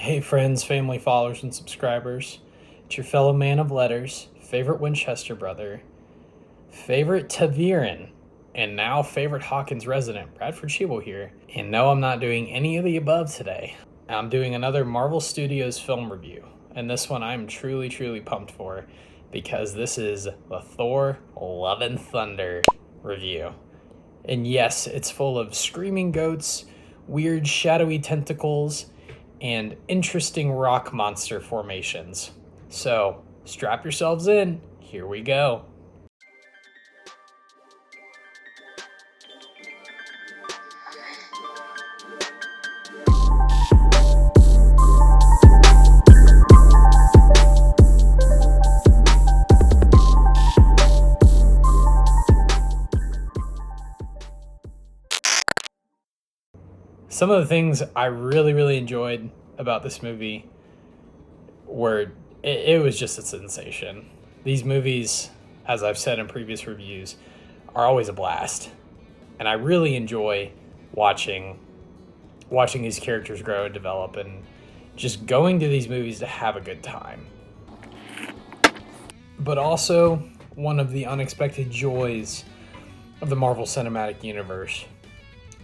Hey friends, family, followers, and subscribers. It's your fellow man of letters, favorite Winchester brother, favorite Taviran, and now favorite Hawkins resident, Bradford here. And no, I'm not doing any of the above today. I'm doing another Marvel Studios film review. And this one I'm truly pumped for because this is the Thor Love and Thunder review. And yes, it's full of screaming goats, weird shadowy tentacles, and interesting rock monster formations. So, strap yourselves in. Here we go. Some of the things I really enjoyed about this movie were it was just a sensation. These movies, as I've said in previous reviews, are always a blast. And I really enjoy watching these characters grow and develop and just going to these movies to have a good time. But also, one of the unexpected joys of the Marvel Cinematic Universe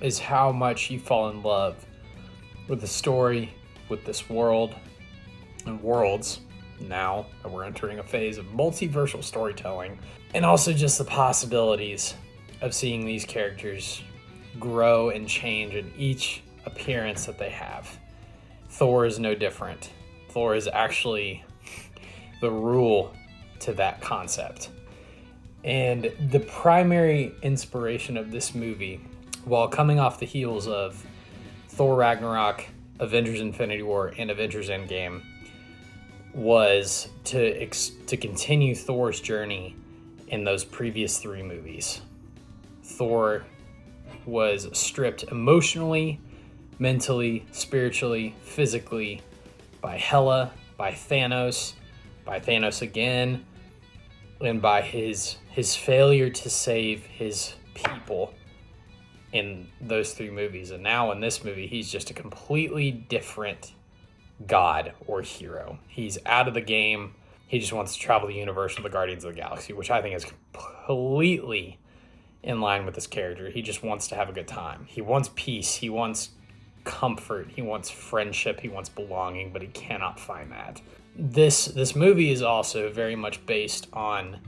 is how much you fall in love with the story, with this world, and worlds, now that we're entering a phase of multiversal storytelling, and also just the possibilities of seeing these characters grow and change in each appearance that they have. Thor is no different. Thor is actually the rule to that concept. And the primary inspiration of this movie, while coming off the heels of Thor Ragnarok, Avengers Infinity War, and Avengers Endgame, was to continue Thor's journey in those previous three movies. Thor was stripped emotionally, mentally, spiritually, physically by Hela, by Thanos again, and by his failure to save his people in those three movies. And now in this movie, he's just a completely different god or hero. He's out of the game. He just wants to travel the universe with the Guardians of the Galaxy, which I think is completely in line with this character. He just wants to have a good time. He wants peace. He wants comfort. He wants friendship. He wants belonging, but he cannot find that. This movie is also very much based on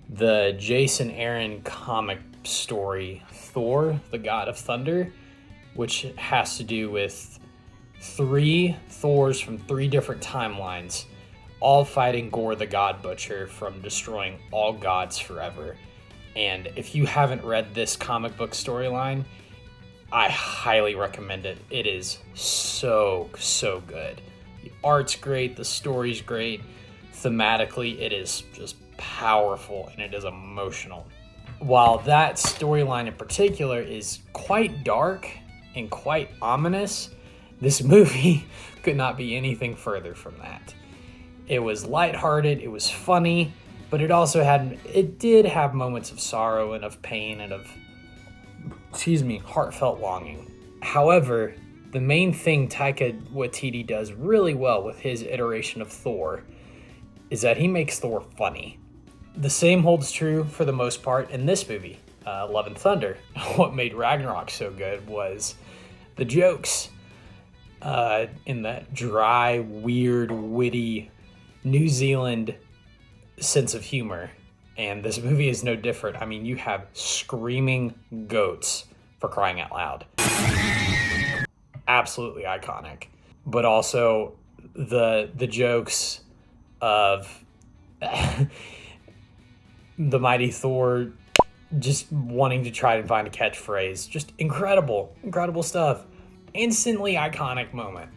the Jason Aaron comic story Thor, the God of Thunder, which has to do with three Thors from three different timelines, all fighting Gore the God Butcher from destroying all gods forever. And if you haven't read this comic book storyline, I highly recommend it. It is so good. The art's great, the story's great. Thematically, it is just powerful and it is emotional. While that storyline in particular is quite dark and quite ominous, this movie could not be anything further from that. It was lighthearted, it was funny, but it did have moments of sorrow and of pain and of, heartfelt longing. However, the main thing Taika Waititi does really well with his iteration of Thor is that he makes Thor funny. The same holds true for the most part in this movie, Love and Thunder. What made Ragnarok so good was the jokes in that dry, weird, witty New Zealand sense of humor. And this movie is no different. I mean, you have screaming goats, for crying out loud. Absolutely iconic. But also the jokes of the mighty Thor just wanting to try and find a catchphrase. Just incredible stuff. Instantly iconic moment.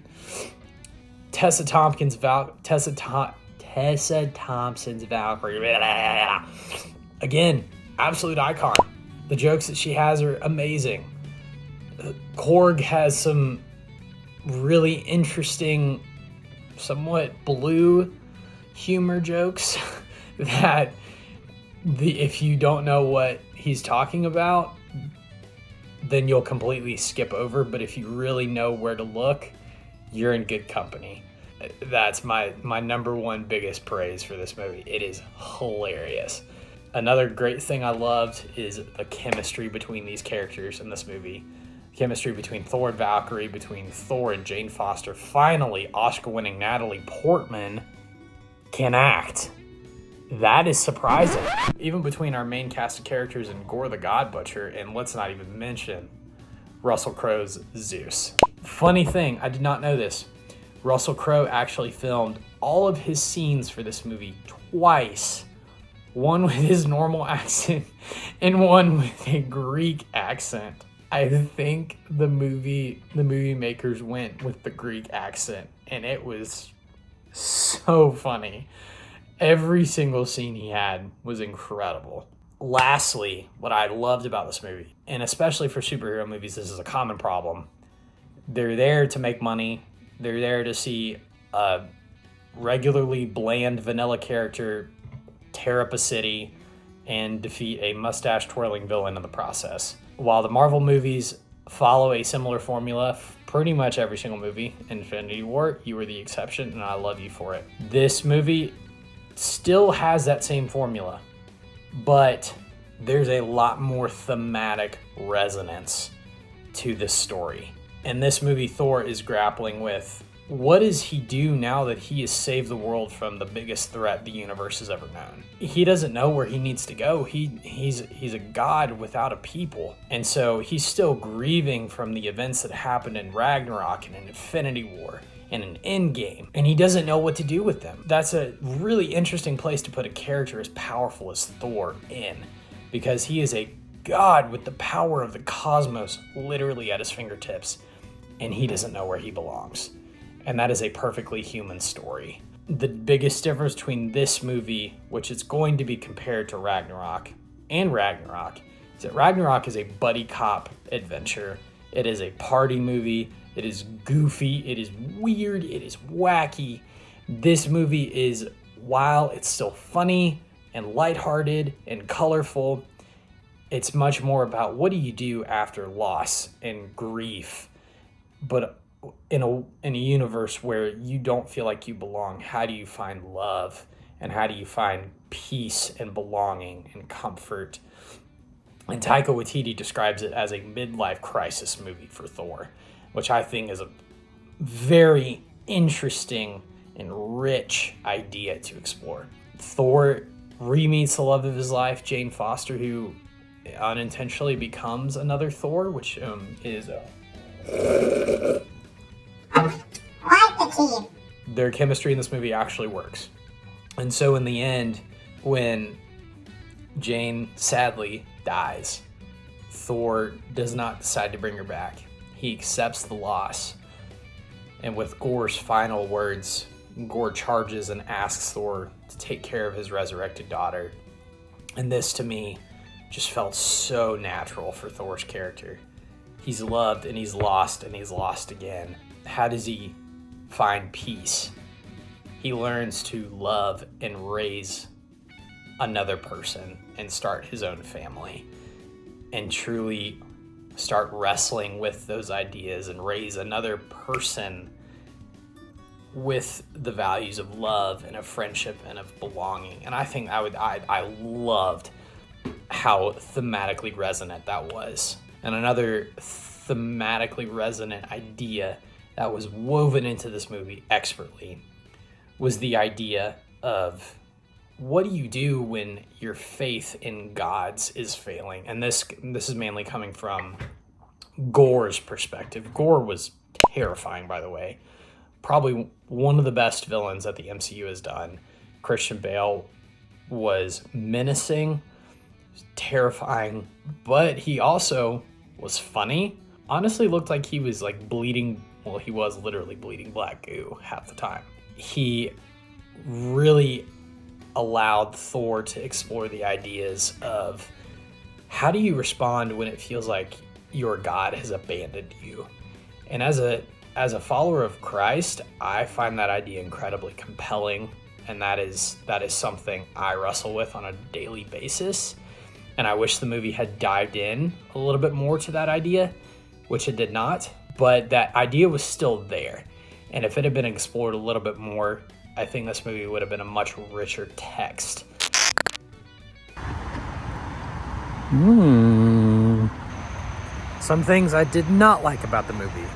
Tessa Thompson's Valkyrie. Again, absolute icon. The jokes that she has are amazing. Korg has some really interesting, somewhat blue humor jokes that if you don't know what he's talking about, then you'll completely skip over. But if you really know where to look, you're in good company. That's my number one biggest praise for this movie. It is hilarious. Another great thing I loved is the chemistry between these characters in this movie. Chemistry between Thor and Valkyrie, between Thor and Jane Foster. Finally, Oscar-winning Natalie Portman can act. That is surprising. Even between our main cast of characters and Gore the God Butcher, and let's not even mention Russell Crowe's Zeus. Funny thing, I did not know this. Russell Crowe actually filmed all of his scenes for this movie twice. One with his normal accent and one with a Greek accent. I think the movie makers went with the Greek accent, and it was so funny. Every single scene he had was incredible. Lastly, what I loved about this movie, and especially for superhero movies, this is a common problem. They're there to make money. They're there to see a regularly bland vanilla character tear up a city and defeat a mustache-twirling villain in the process. While the Marvel movies follow a similar formula, pretty much every single movie, Infinity War, you were the exception, and I love you for it. This movie still has that same formula, but there's a lot more thematic resonance to this story. In this movie, Thor is grappling with, what does he do now that he has saved the world from the biggest threat the universe has ever known? He doesn't know where he needs to go. He's a god without a people. And so he's still grieving from the events that happened in Ragnarok and in Infinity War and in Endgame. And he doesn't know what to do with them. That's a really interesting place to put a character as powerful as Thor in, because he is a god with the power of the cosmos literally at his fingertips, and he doesn't know where he belongs. And that is a perfectly human story. The biggest difference between this movie, which is going to be compared to Ragnarok, and Ragnarok, is that Ragnarok is a buddy cop adventure. It is a party movie. It is goofy. It is weird. It is wacky. This movie is, while it's still funny and lighthearted and colorful, it's much more about what do you do after loss and grief, but in a universe where you don't feel like you belong. How do you find love, and how do you find peace and belonging and comfort? And Taika Waititi describes it as a midlife crisis movie for Thor, which I think is a very interesting and rich idea to explore. Thor re-meets the love of his life, Jane Foster, who unintentionally becomes another Thor, which is their chemistry in this movie actually works. And so in the end, when Jane sadly dies, Thor does not decide to bring her back. He accepts the loss. And with Gore's final words, Gore charges and asks Thor to take care of his resurrected daughter. And this, to me, just felt so natural for Thor's character. He's loved and he's lost and he's lost again. How does he find peace? He learns to love and raise another person and start his own family and truly start wrestling with those ideas and raise another person with the values of love and of friendship and of belonging. And I think I loved how thematically resonant that was. And another thematically resonant idea that was woven into this movie expertly was the idea of, what do you do when your faith in gods is failing? And this is mainly coming from Gore's perspective. Gore was terrifying, by the way. Probably one of the best villains that the MCU has done. Christian Bale was menacing, terrifying, but he also was funny. Honestly looked like he was like bleeding. Well, he was literally bleeding black goo half the time. He really allowed Thor to explore the ideas of, how do you respond when it feels like your God has abandoned you? And as a follower of Christ, I find that idea incredibly compelling, and that is something I wrestle with on a daily basis. And I wish the movie had dived in a little bit more to that idea, which it did not, but that idea was still there. And if it had been explored a little bit more, I think this movie would have been a much richer text. Some things I did not like about the movie.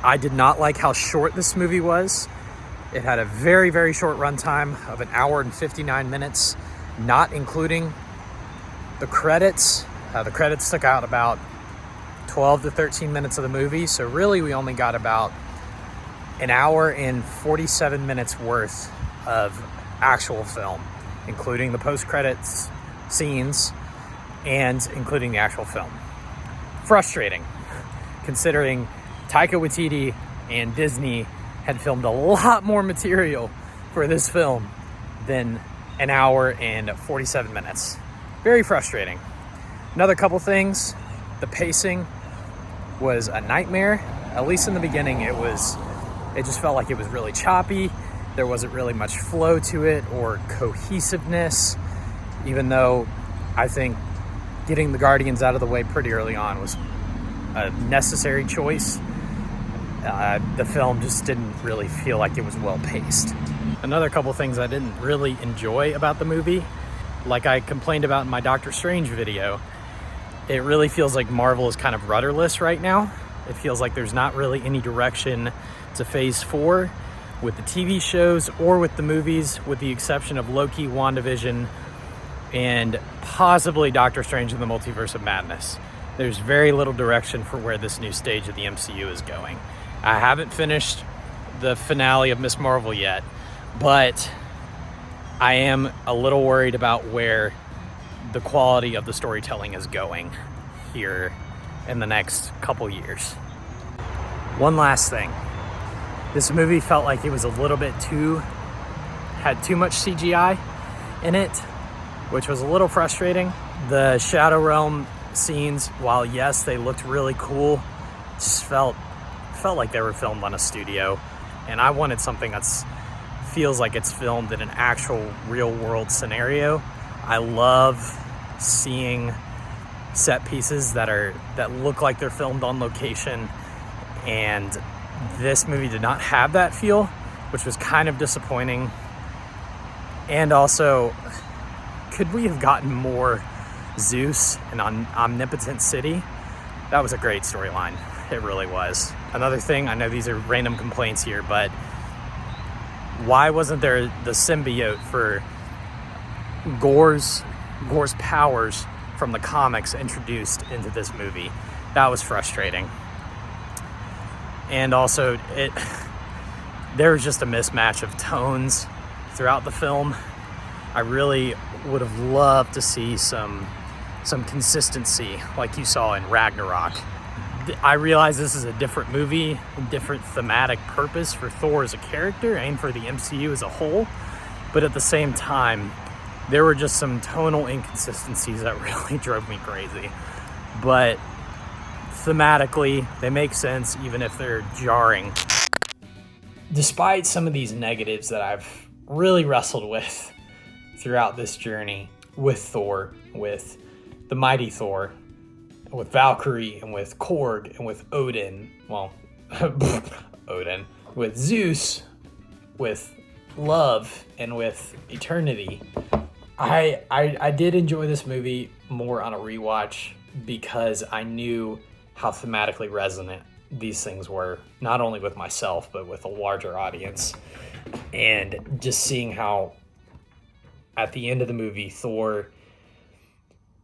I did not like how short this movie was. It had a very, very short runtime of 1 hour and 59 minutes, not including the credits. The credits took out about 12 to 13 minutes of the movie, so really we only got about 1 hour and 47 minutes worth of actual film, including the post-credits scenes and including the actual film. Frustrating, considering Taika Waititi and Disney had filmed a lot more material for this film than 1 hour and 47 minutes. Very frustrating. Another couple things, the pacing was a nightmare. At least in the beginning, it just felt like it was really choppy. There wasn't really much flow to it or cohesiveness, even though I think getting the Guardians out of the way pretty early on was a necessary choice. The film just didn't really feel like it was well paced. Another couple things I didn't really enjoy about the movie, like I complained about in my Doctor Strange video, it really feels like Marvel is kind of rudderless right now. It feels like there's not really any direction to Phase 4 with the TV shows or with the movies, with the exception of Loki, WandaVision, and possibly Doctor Strange in the Multiverse of Madness. There's very little direction for where this new stage of the MCU is going. I haven't finished the finale of Ms. Marvel yet, but I am a little worried about where the quality of the storytelling is going here in the next couple years. One last thing. This movie felt like it was a little bit had too much CGI in it, which was a little frustrating. The Shadow Realm scenes, while yes, they looked really cool, just felt like they were filmed on a studio. And I wanted something that's feels like it's filmed in an actual real world scenario. I love seeing set pieces that look like they're filmed on location, and this movie did not have that feel, which was kind of disappointing. And also, could we have gotten more Zeus and Omnipotent City? That was a great storyline. It really was. Another thing, I know these are random complaints here, but why wasn't there the symbiote for Gore's powers from the comics introduced into this movie? That was frustrating. And also, there was just a mismatch of tones throughout the film. I really would have loved to see some consistency like you saw in Ragnarok. I realize this is a different movie, a different thematic purpose for Thor as a character and for the MCU as a whole, but at the same time, there were just some tonal inconsistencies that really drove me crazy. But thematically, they make sense even if they're jarring. Despite some of these negatives that I've really wrestled with throughout this journey with Thor, with the mighty Thor, with Valkyrie, and with Korg, and with Odin, Odin, with Zeus, with love, and with eternity, I did enjoy this movie more on a rewatch because I knew how thematically resonant these things were, not only with myself, but with a larger audience. And just seeing how at the end of the movie, Thor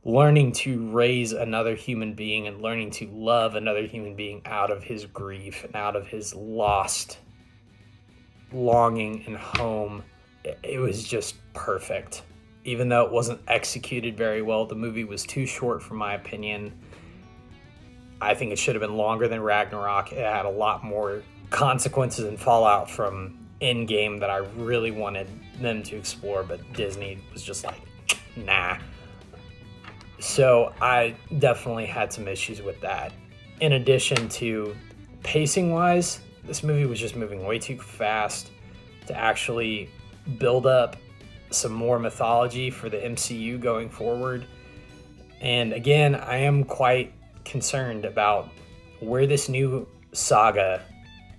learning to raise another human being and learning to love another human being out of his grief and out of his lost longing and home, it was just perfect. Even though it wasn't executed very well, the movie was too short for my opinion. I think it should have been longer than Ragnarok. It had a lot more consequences and fallout from Endgame that I really wanted them to explore, but Disney was just like, nah. So I definitely had some issues with that. In addition to pacing-wise, this movie was just moving way too fast to actually build up some more mythology for the MCU going forward. And again, I am quite concerned about where this new saga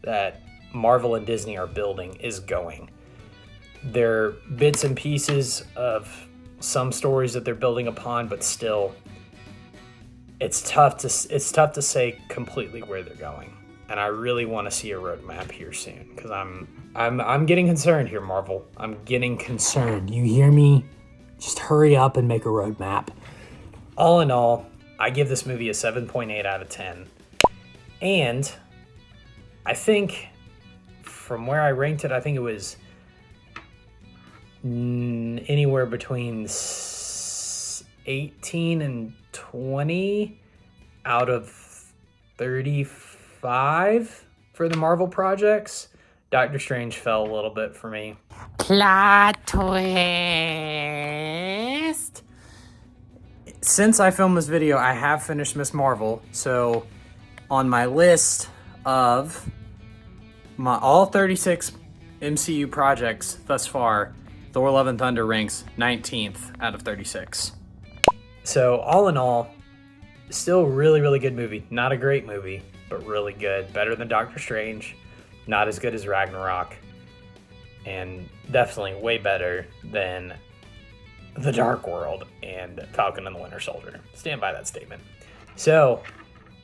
that Marvel and Disney are building is going. They're bits and pieces of some stories that they're building upon, but still, it's tough to say completely where they're going. And I really want to see a roadmap here soon, because I'm getting concerned here, Marvel. I'm getting concerned. You hear me? Just hurry up and make a roadmap. All in all, I give this movie a 7.8 out of 10. And I think from where I ranked it, I think it was anywhere between 18 and 20 out of 35 for the Marvel projects. Doctor Strange fell a little bit for me. Plot twist. Since I filmed this video, I have finished Miss Marvel. So on my list of all 36 MCU projects thus far, Thor Love and Thunder ranks 19th out of 36. So all in all, still really, really good movie. Not a great movie, but really good. Better than Doctor Strange. Not as good as Ragnarok. And definitely way better than The Dark World and Falcon and the Winter Soldier. Stand by that statement. So,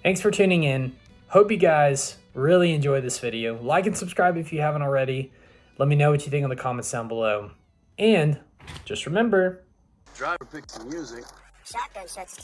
thanks for tuning in. Hope you guys really enjoyed this video. Like and subscribe if you haven't already. Let me know what you think in the comments down below. And just remember, driver picks the music. Shotgun shuts.